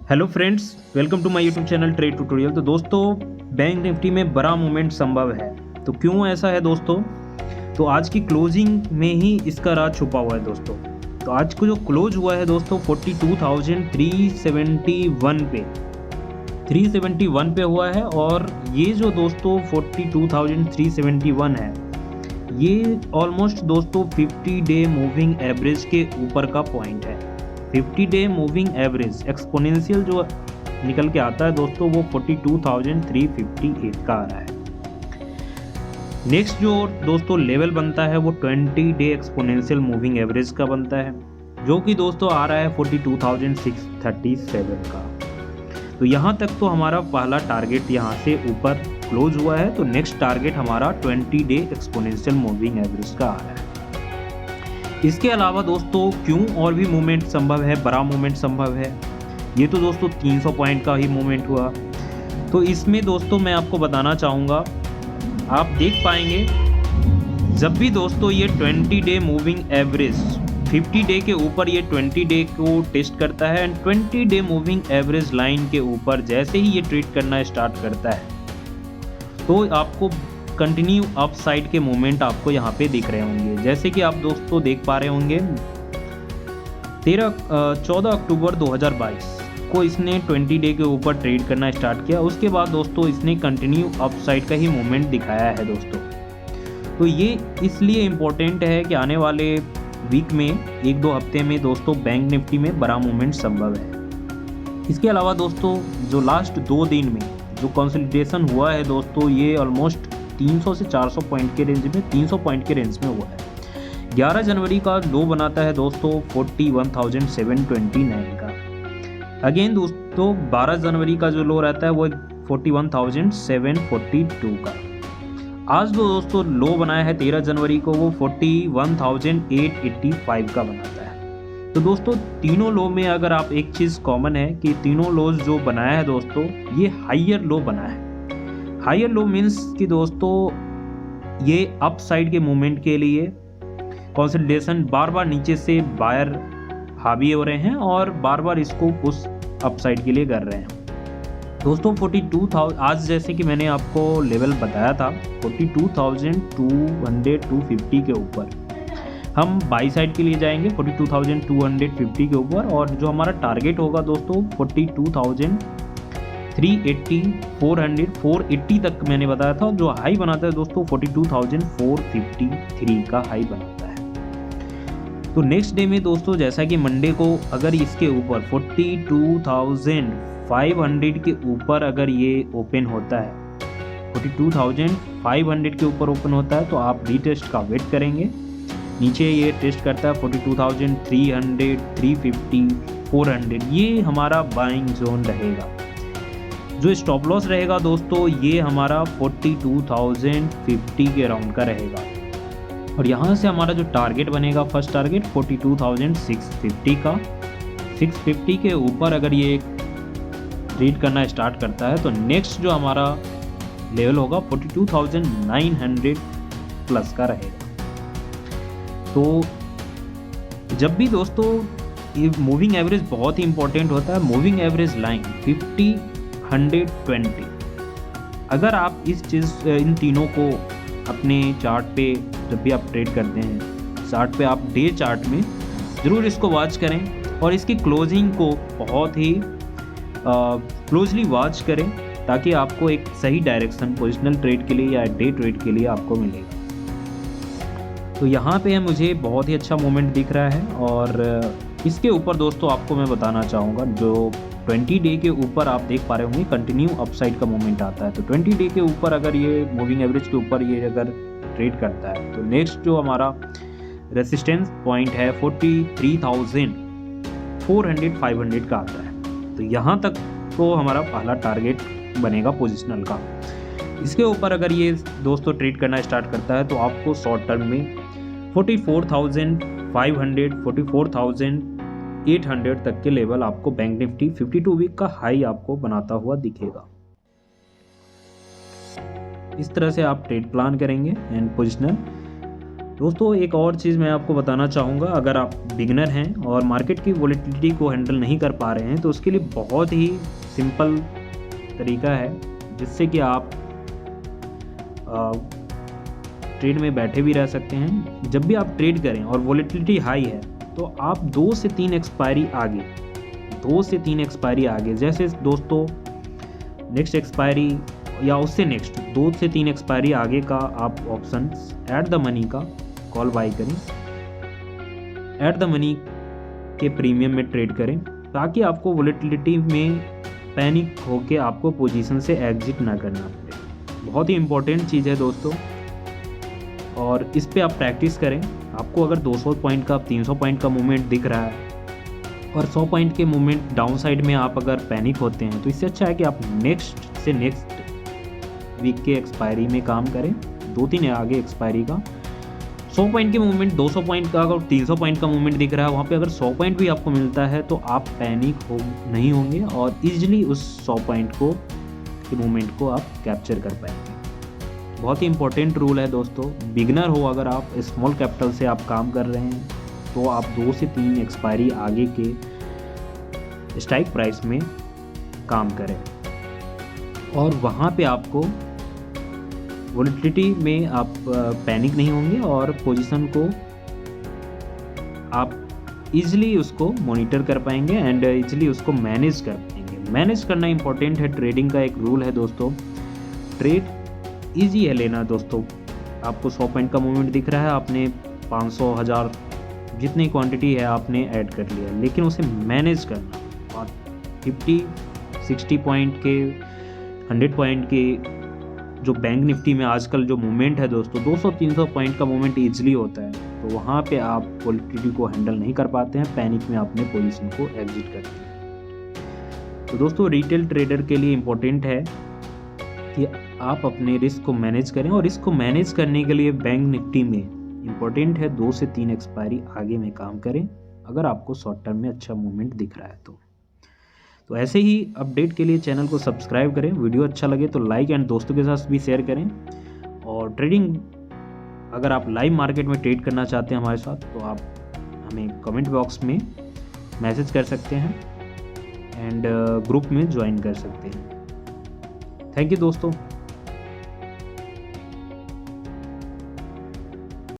Hello friends, welcome to my YouTube channel trade tutorial. तो दोस्तों, bank Nifty में बड़ा मूवमेंट संभव है। तो क्यों ऐसा है दोस्तों? तो आज की क्लोजिंग में ही इसका राज छुपा हुआ है दोस्तों। तो आज को जो क्लोज हुआ है दोस्तों 42,371 पे 371 पे हुआ है। और ये जो दोस्तों 42,371 है, ये ऑलमोस्ट दोस्तों 50 डे मूविंग एवरेज के ऊपर का पॉइंट है। 50 डे मूविंग एवरेज एक्सपोनेंशियल जो निकल के आता है दोस्तों, वो 42,358 का आ रहा है। नेक्स्ट जो दोस्तों लेवल बनता है वो 20 डे एक्सपोनेंशियल मूविंग एवरेज का बनता है, जो कि दोस्तों आ रहा है 42,637 का। तो यहाँ तक तो हमारा पहला टारगेट यहाँ से ऊपर क्लोज हुआ है। तो नेक्स्ट टारगेट हमारा 20 डे एक्सपोनेंशियल मूविंग एवरेज का आ रहा है। इसके अलावा दोस्तों क्यों और भी मूवमेंट संभव है, बड़ा मूवमेंट संभव है? ये तो दोस्तों 300 पॉइंट का ही मूवमेंट हुआ। तो इसमें दोस्तों मैं आपको बताना चाहूँगा, आप देख पाएंगे जब भी दोस्तों ये 20 डे मूविंग एवरेज 50 डे के ऊपर ये 20 डे को टेस्ट करता है and 20 day moving average line के ऊपर जैसे ही ये ट्रेड करना स्टार्ट करता है, तो आपको कंटिन्यू अप साइड के मूवमेंट आपको यहाँ पे दिख रहे होंगे। जैसे कि आप दोस्तों देख पा रहे होंगे 14 अक्टूबर 2022 को इसने 20 डे के ऊपर ट्रेड करना स्टार्ट किया। उसके बाद दोस्तों इसने कंटिन्यू अप साइड का ही मूवमेंट दिखाया है दोस्तों। तो ये इसलिए इम्पोर्टेंट है कि आने वाले वीक में 1-2 हफ्ते में दोस्तों बैंक निफ्टी में बड़ा मूवमेंट संभव है। इसके अलावा दोस्तों जो लास्ट 2 दिन में जो कंसोलिडेशन हुआ है दोस्तों, ये ऑलमोस्ट 300 से 400 पॉइंट के रेंज में 300 पॉइंट के रेंज में हुआ है। 11 जनवरी का लो बनाता है दोस्तों 41,729 का। अगेन दोस्तों 12 जनवरी का जो लो रहता है वो 41,742 का। आज जो दोस्तों लो बनाया है 13 जनवरी को वो 41,885 का बनाता है। तो दोस्तों तीनों लो में अगर आप एक चीज़ कॉमन है कि तीनों लोज जो बनाया है दोस्तों, ये हाइयर लो बना है। हायर लो मीन्स कि दोस्तों ये अप साइड के मूवमेंट के लिए कंसोलिडेशन बार बार नीचे से बायर हावी हो रहे हैं और बार बार इसको पुश अप साइड के लिए कर रहे हैं दोस्तों। 42,000 आज जैसे कि मैंने आपको लेवल बताया था 42,200-250 के ऊपर हम बाई साइड के लिए जाएंगे 42,250 के ऊपर। और जो हमारा टारगेट होगा दोस्तों 42,380, 400, 480 तक मैंने बताया था। जो हाई बनाता है दोस्तों 42,453 का हाई बनाता है। तो नेक्स्ट डे में दोस्तों जैसा कि मंडे को अगर इसके ऊपर 42,500 के ऊपर अगर ये ओपन होता है, 42,500 के ऊपर ओपन होता है, तो आप रीटेस्ट का वेट करेंगे। नीचे ये टेस्ट करता है 42,300, 350, 400, ये हमारा बाइंग जोन रहेगा। जो स्टॉप लॉस रहेगा दोस्तों ये हमारा 42,050 के राउंड का रहेगा। और यहाँ से हमारा जो टारगेट बनेगा, फर्स्ट टारगेट 42,650 का। 650 के ऊपर अगर ये ट्रेड करना स्टार्ट करता है तो नेक्स्ट जो हमारा लेवल होगा 42,900 प्लस का रहेगा। तो जब भी दोस्तों ये मूविंग एवरेज बहुत ही इंपॉर्टेंट होता है, मूविंग एवरेज लाइन 50, 100, 20, अगर आप इन तीनों को अपने चार्ट पे जब भी आप ट्रेड करते हैं, चार्ट पे आप डे चार्ट में ज़रूर इसको वॉच करें और इसकी क्लोजिंग को बहुत ही क्लोजली वॉच करें ताकि आपको एक सही डायरेक्शन पोजिशनल ट्रेड के लिए या डे ट्रेड के लिए आपको मिलेगा। तो यहाँ पे मुझे बहुत ही अच्छा मोमेंट दिख रहा है। और इसके ऊपर दोस्तों आपको मैं बताना चाहूँगा, जो 20 डे के ऊपर आप देख पा रहे होंगे कंटिन्यू अपसाइड का मूवमेंट आता है। तो 20 डे के ऊपर अगर ये मूविंग एवरेज के ऊपर ये अगर ट्रेड करता है तो नेक्स्ट जो हमारा रेसिस्टेंस पॉइंट है 43,400, 500 का आता है। तो यहाँ तक तो हमारा पहला टारगेट बनेगा पोजिशनल का। इसके ऊपर अगर ये दोस्तों ट्रेड करना स्टार्ट करता है तो आपको शॉर्ट टर्म में 44,500, 44,800 तक के लेवल आपको बैंक निफ्टी 52 वीक का हाई आपको बनाता हुआ दिखेगा। इस तरह से आप ट्रेड प्लान करेंगे एंड पोजिशनल। दोस्तों एक और चीज़ मैं आपको बताना चाहूँगा, अगर आप बिगनर हैं और मार्केट की वोलेटिलिटी को हैंडल नहीं कर पा रहे हैं तो उसके लिए बहुत ही सिंपल तरीका है जिससे कि आप ट्रेड में बैठे भी रह सकते हैं। जब भी आप ट्रेड करें और वोलेटिलिटी हाई है तो आप 2 से 3 एक्सपायरी आगे जैसे दोस्तों नेक्स्ट एक्सपायरी या उससे नेक्स्ट 2 से 3 एक्सपायरी आगे का आप ऑप्शन एट द मनी का कॉल बाय करें, एट द मनी के प्रीमियम में ट्रेड करें ताकि आपको वोलेटिलिटी में पैनिक होके आपको पोजीशन से एग्जिट ना करना पड़े। बहुत ही इंपॉर्टेंट चीज़ है दोस्तों, और इस पे आप प्रैक्टिस करें। आपको अगर 200 पॉइंट का 300 पॉइंट का मूवमेंट दिख रहा है और 100 पॉइंट के मूवमेंट डाउन साइड में आप अगर पैनिक होते हैं तो इससे अच्छा है कि आप नेक्स्ट से नेक्स्ट वीक के एक्सपायरी में काम करें, 2-3 आगे एक्सपायरी का 100 पॉइंट के मूवमेंट, 200 पॉइंट का अगर 300 पॉइंट का मूवमेंट दिख रहा है वहाँ पे अगर 100 पॉइंट भी आपको मिलता है तो आप पैनिक नहीं होंगे और ईजिली उस 100 पॉइंट के मूवमेंट को आप कैप्चर कर पाएंगे। बहुत ही इंपॉर्टेंट रूल है दोस्तों। बिगनर हो अगर आप, स्मॉल कैपिटल से आप काम कर रहे हैं तो आप 2 से 3 एक्सपायरी आगे के स्ट्राइक प्राइस में काम करें और वहाँ पे आपको वोलेटिलिटी में आप पैनिक नहीं होंगे और पोजीशन को आप इजीली उसको मॉनिटर कर पाएंगे एंड इजीली उसको मैनेज कर पाएंगे। मैनेज करना इंपॉर्टेंट है, ट्रेडिंग का एक रूल है दोस्तों। ट्रेड इजी है लेना दोस्तों। आपको 100 पॉइंट का मूवमेंट दिख रहा है, आपने 500, 1000 जितनी क्वांटिटी है आपने ऐड कर लिया, लेकिन उसे मैनेज करना और 50, 60 पॉइंट के, 100 पॉइंट के जो बैंक निफ्टी में आजकल जो मूवमेंट है दोस्तों 200-300 पॉइंट का मूवमेंट ईजिली होता है, तो वहाँ पे आप वोलेटिलिटी को हैंडल नहीं कर पाते हैं, पैनिक में अपने पोजीशन को एग्जिट करते हैं। तो दोस्तों रिटेल ट्रेडर के लिए इम्पोर्टेंट है कि आप अपने रिस्क को मैनेज करें और रिस्क को मैनेज करने के लिए बैंक निफ्टी में इम्पोर्टेंट है 2 से 3 एक्सपायरी आगे में काम करें अगर आपको शॉर्ट टर्म में अच्छा मूवमेंट दिख रहा है तो ऐसे ही अपडेट के लिए चैनल को सब्सक्राइब करें। वीडियो अच्छा लगे तो लाइक एंड दोस्तों के साथ भी शेयर करें। और ट्रेडिंग अगर आप लाइव मार्केट में ट्रेड करना चाहते हैं हमारे साथ तो आप हमें कमेंट बॉक्स में मैसेज कर सकते हैं एंड ग्रुप में ज्वाइन कर सकते हैं। थैंक यू दोस्तों।